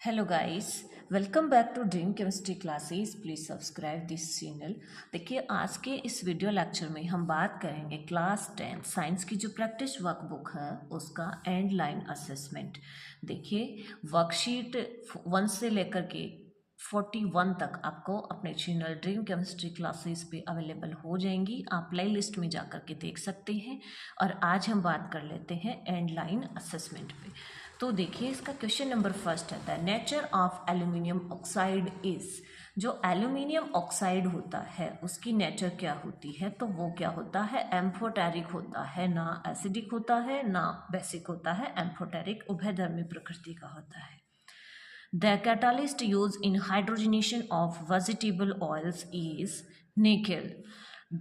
Hello guys, welcome back to dream chemistry classes. Please subscribe this channel. देखिए, आज के इस वीडियो लेक्चर में हम बात करेंगे क्लास 10 साइंस की जो प्रैक्टिस वर्कबुक है उसका एंड लाइन असेसमेंट। देखिए, वर्कशीट 1 से लेकर के 41 तक आपको अपने चैनल ड्रीम केमिस्ट्री क्लासेस पे अवेलेबल हो जाएंगी। आप प्ले लिस्ट में जाकर के देख सकते हैं। और आज हम बात कर लेते हैं एंड लाइन असेसमेंट पे। तो देखिए, इसका क्वेश्चन नंबर फर्स्ट है, the nature of aluminium oxide is. जो एल्यूमिनियम ऑक्साइड होता है उसकी नेचर क्या होती है? तो वो क्या होता है? एम्फोटेरिक होता है, ना एसिडिक होता है ना बेसिक होता है, एम्फोटेरिक उभयधर्मी प्रकृति का होता है। The catalyst used in hydrogenation of vegetable oils is nickel.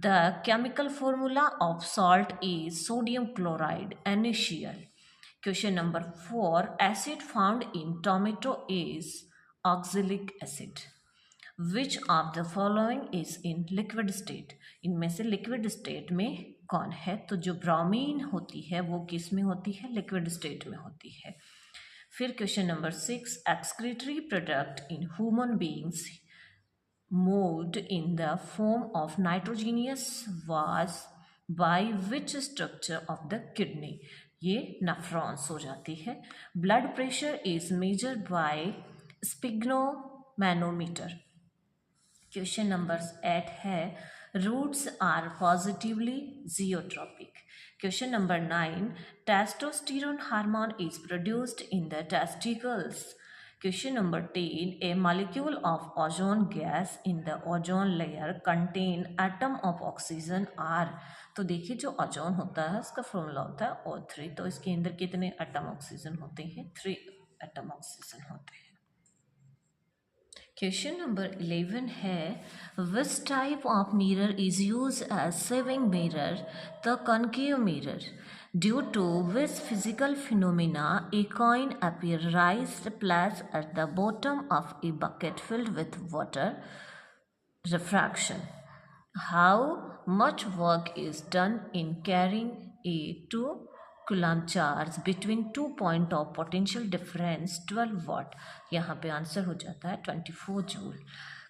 The chemical formula of salt is sodium chloride, NaCl. Question number 4. Acid found in tomato is oxalic acid. Which of the following is in liquid state? इनमें से liquid state में कौन है? तो जो bromine होती है वो किस में होती है? लिक्विड स्टेट में होती है। फिर question number 6, excretory product in human beings moved in the form of nitrogenous was by which structure of the kidney? ये नेफ्रॉन्स हो जाती है। Blood pressure is measured by sphygmomanometer. Question number 8 है, roots are positively geotropic. Question number 9, testosterone hormone is produced in the testicles. Question number 10, a molecule of ozone gas in the ozone layer contain atom of oxygen are. तो देखिए, जो ozone होता है उसका formula होता है O3। तो इसके अंदर कितने एटम ऑक्सीजन होते हैं? 3 एटम ऑक्सीजन होते हैं। क्वेश्चन नंबर 11 है, which type of mirror is use as saving mirror? The concave mirror. Due to which physical phenomena a coin appear raised place at the bottom of a bucket filled with water? Refraction. How much work is done in carrying a 2 coulomb charge between 2 point of potential difference 12 watt? यहाँ पे answer हो जाता है 24 joule.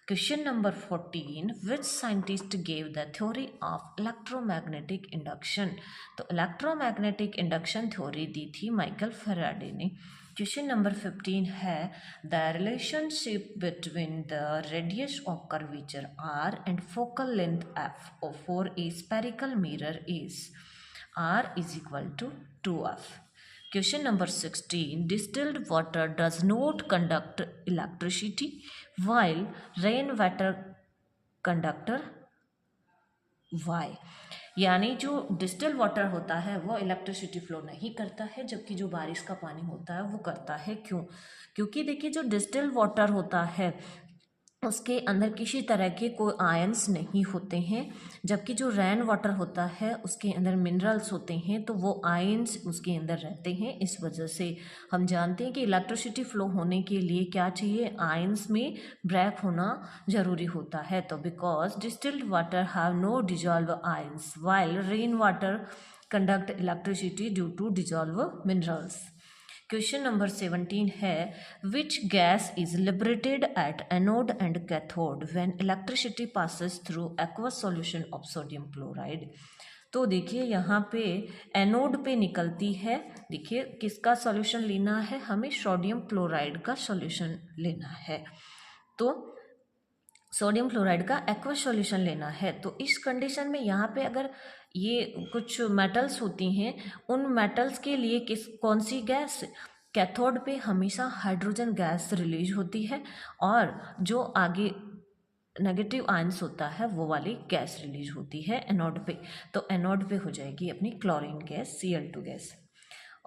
Question number 14, which scientist gave the theory of electromagnetic induction? तो electromagnetic induction theory दी थी Michael Faraday ने। Question number 15 है, the relationship between the radius of curvature R and focal length F for a spherical mirror is R is equal to 2f। Question number 16, distilled water does not conduct electricity while rain water conductor why. यानी जो distil water होता है वो electricity flow नहीं करता है, जबकि जो बारिश का पानी होता है वो करता है। क्यों? क्योंकि देखिए, जो डिस्टिल वाटर होता है उसके अंदर किसी तरह के कोई आयंस नहीं होते हैं, जबकि जो रेन वाटर होता है उसके अंदर मिनरल्स होते हैं, तो वो आयंस उसके अंदर रहते हैं। इस वजह से हम जानते हैं कि इलेक्ट्रिसिटी फ्लो होने के लिए क्या चाहिए? आयंस में ब्रेक होना ज़रूरी होता है। तो because distilled water have no dissolve ions while rain water conduct electricity due to dissolve minerals. Question number 17 है, which gas is liberated at anode and cathode when electricity passes through aqueous solution of sodium chloride? तो देखिए, यहाँ पे anode पे निकलती है। देखिए, किसका सॉल्यूशन लेना है? हमें सोडियम क्लोराइड का सॉल्यूशन लेना है। तो सोडियम क्लोराइड का एक्वस सॉल्यूशन लेना है। तो इस कंडीशन में यहाँ पे अगर ये कुछ मेटल्स होती हैं, उन मेटल्स के लिए कौन सी गैस? कैथोड पे हमेशा हाइड्रोजन गैस रिलीज होती है, और जो आगे नेगेटिव आयंस होता है वो वाली गैस रिलीज होती है एनोड पे। तो एनोड पे हो जाएगी अपनी chlorine gas, Cl2 gas.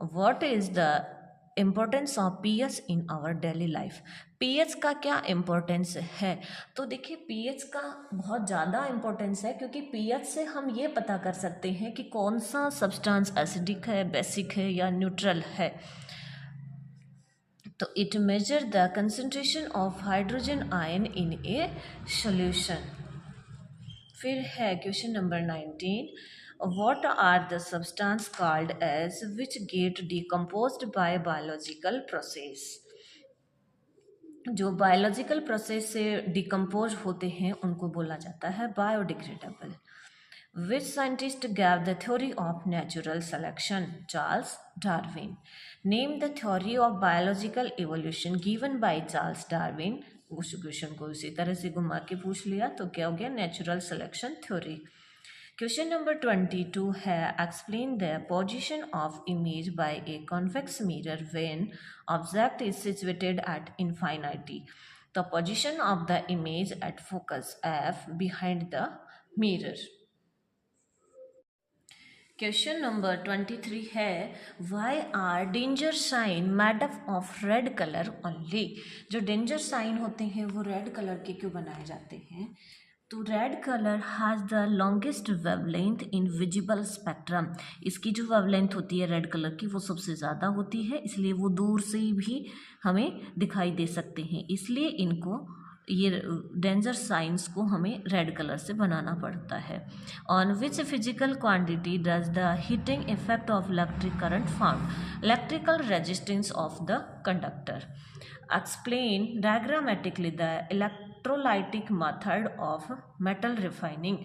What is the importance of pH in our daily life? PH का क्या इम्पोर्टेंस है? तो देखिए, पीएच का बहुत ज़्यादा इम्पोर्टेंस है, क्योंकि पीएच से हम ये पता कर सकते हैं कि कौन सा सब्सटेंस एसिडिक है, बेसिक है या न्यूट्रल है। तो it measure the concentration of hydrogen ion in A solution. फिर है question number 19, what are the substance called as which get decomposed by biological process? जो बायोलॉजिकल प्रोसेस से डिकम्पोज होते हैं उनको बोला जाता है biodegradable. Which scientist gave the theory of natural selection? Charles Darwin. Name the theory of biological evolution given by Charles Darwin. उस question को उसी तरह से घुमा के पूछ लिया तो क्या हो गया, natural selection theory. Question number 22 है, explain the position of image by a convex mirror when object is situated at infinity. The position of the image at focus F behind the mirror. Question number 23 है, why are danger sign made up of red colour only. जो danger sign होते हैं वो red colour के क्यों बनाए जाते हैं? तो red colour has the longest wavelength in visible spectrum. इसकी जो वेवलेंथ होती है रेड कलर की वो सबसे ज़्यादा होती है, इसलिए वो दूर से भी हमें दिखाई दे सकते हैं, इसलिए इनको ये डेंजर साइंस को हमें रेड कलर से बनाना पड़ता है। On which physical quantity does the heating effect of electric current found? Electrical resistance of the conductor. Explain diagrammatically the electrolytic method of metal refining.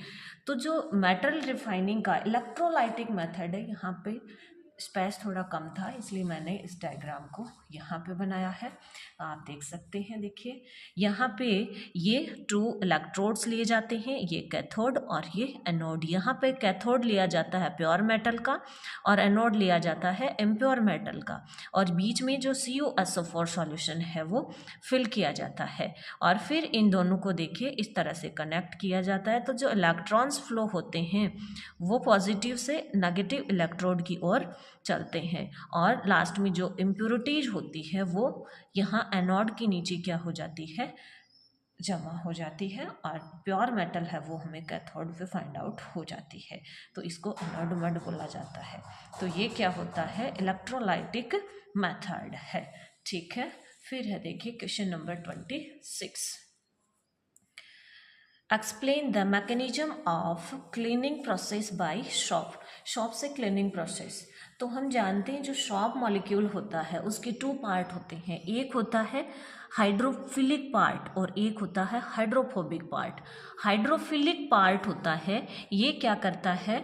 तो जो मेटल रिफाइनिंग का electrolytic method है, यहाँ पे space थोड़ा कम था इसलिए मैंने इस डायग्राम को यहाँ पे बनाया है, आप देख सकते हैं। देखिए यहाँ पे ये 2 इलेक्ट्रोड्स लिए जाते हैं, ये कैथोड और ये एनोड। यहाँ पे कैथोड लिया जाता है प्योर मेटल का और एनोड लिया जाता है इम्प्योर मेटल का, और बीच में जो CuSO4 सॉल्यूशन है वो फिल किया जाता है, और फिर इन दोनों को देखिए इस तरह से कनेक्ट किया जाता है। तो जो इलेक्ट्रॉन्स फ्लो होते हैं वो पॉजिटिव से नेगेटिव इलेक्ट्रोड की ओर चलते हैं, और लास्ट में जो इम्प्योरिटीज होती है वो यहाँ एनोड के नीचे क्या हो जाती है, जमा हो जाती है, और प्योर मेटल है वो हमें कैथोड पे फाइंड आउट हो जाती है, तो इसको एनोड मड बोला जाता है। तो ये क्या होता है, इलेक्ट्रोलाइटिक मेथड है। ठीक है, फिर है देखिए question number 26, explain the mechanism of cleaning process by shop. Shop से क्लीनिंग प्रोसेस, तो हम जानते हैं जो शॉप मॉलिक्यूल होता है उसके 2 पार्ट होते हैं, एक होता है हाइड्रोफिलिक पार्ट और एक होता है हाइड्रोफोबिक पार्ट। हाइड्रोफिलिक पार्ट होता है, ये क्या करता है,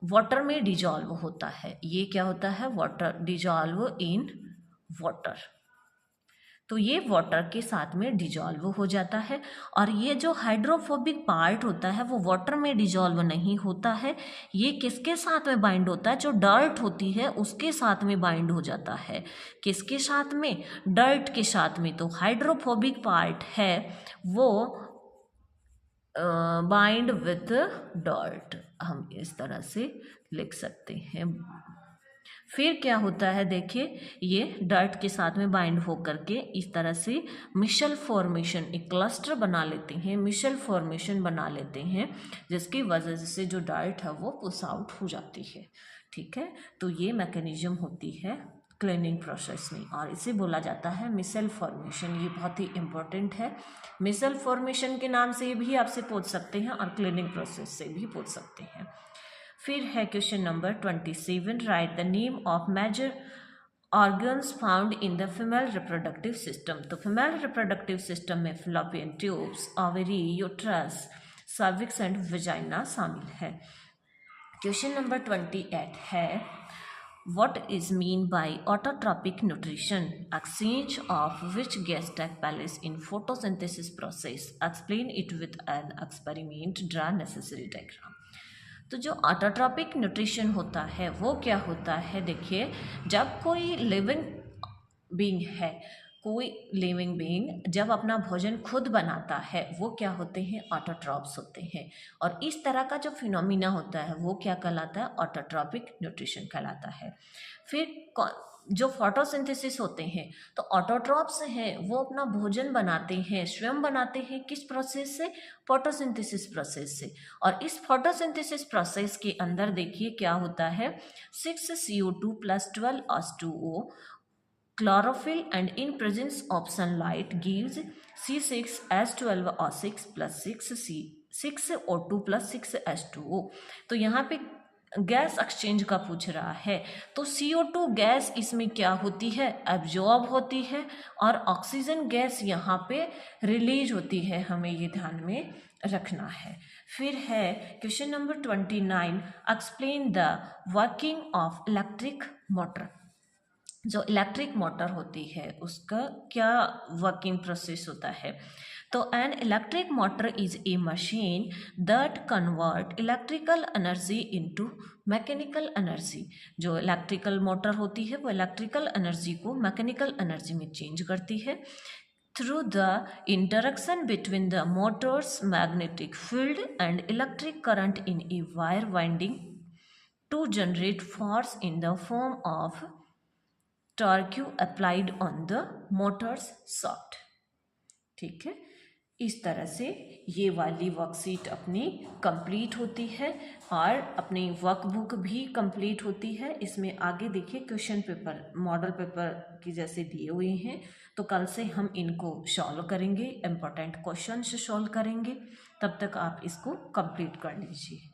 वाटर में डिजॉल्व होता है। ये क्या होता है, वाटर डिजॉल्व इन वाटर, तो ये वाटर के साथ में डिजॉल्व हो जाता है। और ये जो हाइड्रोफोबिक पार्ट होता है वो वाटर में डिजॉल्व नहीं होता है, ये किसके साथ में बाइंड होता है, जो डर्ट होती है उसके साथ में बाइंड हो जाता है। किसके साथ में, डर्ट के साथ में। तो हाइड्रोफोबिक पार्ट है वो बाइंड विथ डर्ट, हम इस तरह से लिख सकते हैं। फिर क्या होता है, देखिए ये डर्ट के साथ में बाइंड हो करके इस तरह से मिशेल फॉर्मेशन, एक क्लस्टर बना लेते हैं, मिशेल फॉर्मेशन बना लेते हैं, जिसकी वजह से जो डर्ट है वो पुश आउट हो जाती है। ठीक है, तो ये मैकेनिज्म होती है क्लीनिंग प्रोसेस में, और इसे बोला जाता है मिशेल फॉर्मेशन। ये बहुत ही इंपॉर्टेंट है, मिशेल फॉर्मेशन के नाम से भी आपसे पूछ सकते हैं और क्लीनिंग प्रोसेस से भी पूछ सकते हैं। फिर है question number 27, write the name of major organs found in the female reproductive system. तो फीमेल रिप्रोडक्टिव सिस्टम में fallopian tubes, ovary, uterus, cervix and vagina शामिल है। क्वेश्चन नंबर 28 है, what is mean by autotrophic nutrition? Exchange of which gas take place in photosynthesis process? Explain it with an experiment. Draw necessary diagram. तो जो autotrophic nutrition होता है वो क्या होता है, देखिए जब कोई लिविंग बीइंग है, कोई लिविंग बीइंग जब अपना भोजन खुद बनाता है वो क्या होते हैं, ऑटोट्रॉप्स होते हैं, और इस तरह का जो फिनोमिना होता है वो क्या कहलाता है, ऑटोट्रॉपिक न्यूट्रिशन कहलाता है। फिर जो फोटोसिंथेसिस होते हैं, तो ऑटोट्रॉप्स हैं वो अपना भोजन बनाते हैं, स्वयं बनाते हैं, किस प्रोसेस से, फोटोसिंथेसिस प्रोसेस से। और इस फोटोसिंथेसिस प्रोसेस के अंदर देखिए क्या होता है, 6CO2 + 12 H2O chlorophyll, and in presence of sunlight gives C6H12O6 + 6O2 + 6H2O। तो यहाँ पे गैस एक्सचेंज का पूछ रहा है, तो CO2 गैस इसमें क्या होती है, एब्जॉर्ब होती है, और ऑक्सीजन गैस यहाँ पे रिलीज होती है, हमें ये ध्यान में रखना है। फिर है question number 29, explain the working of electric motor. जो इलेक्ट्रिक मोटर होती है उसका क्या वर्किंग प्रोसेस होता है। तो an electric motor is a machine that convert electrical energy into mechanical energy. जो इलेक्ट्रिकल मोटर होती है वो इलेक्ट्रिकल एनर्जी को मैकेनिकल एनर्जी में चेंज करती है through the interaction between the motor's magnetic field and electric current in a wire winding to generate force in the form of torque applied on the motors shaft. ठीक है, इस तरह से ये वाली वर्कशीट अपनी कंप्लीट होती है और अपनी वर्कबुक भी कंप्लीट होती है। इसमें आगे देखिए क्वेश्चन पेपर मॉडल पेपर की जैसे दिए हुए हैं, तो कल से हम इनको सॉल्व करेंगे, इम्पोर्टेंट क्वेश्चन से सॉल्व करेंगे। तब तक आप इसको कंप्लीट कर लीजिए।